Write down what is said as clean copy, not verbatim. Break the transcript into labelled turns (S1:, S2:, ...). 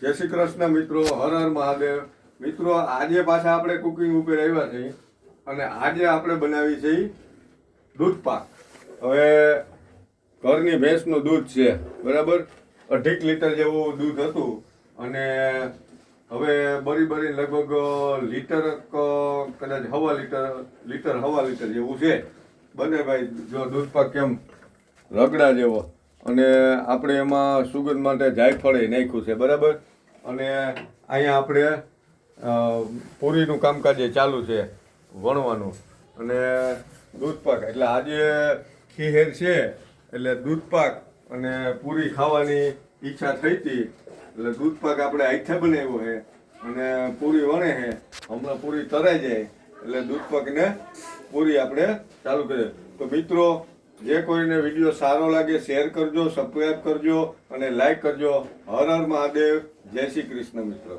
S1: જય શ્રી કૃષ્ણ મિત્રો, હર હર મહાદેવ. મિત્રો, આજે પાછા આપણે કુકિંગ ઉપર આવ્યા છીએ અને આજે આપણે બનાવી છે દૂધ પાક. હવે ઘરની ભેંસનું દૂધ છે, બરાબર, 2.5 લીટર જેવું દૂધ હતું અને હવે બરી લગભગ લીટર કદાચ હવા લીટર જેવું છે. બને ભાઈ, જો દૂધ પાક કેમ રગડા જેવો. અને આપણે એમાં સુગંધ માટે જાયફળ નાખ્યું છે, બરાબર. અને અહીંયા આપણે પૂરીનું કામકાજ ચાલુ છે, વણવાનું. અને દૂધ પાક એટલે આજે ખીહેર છે એટલે દૂધ પાક અને પૂરી ખાવાની ઈચ્છા થઈ હતી એટલે દૂધ પાક આપણે હાથે બનાવ્યો છે અને પૂરી વણે છે. હમણાં પૂરી તરાઈ જાય એટલે દૂધ પાકને પૂરી આપણે ચાલુ કરીએ. તો મિત્રો, જે કોઈને વિડીયો સારો લાગે શેર કરજો, સબસ્ક્રાઈબ કરજો અને લાઈક કરજો. હર હર મહાદેવ. જય શ્રી કૃષ્ણ મિત્રો.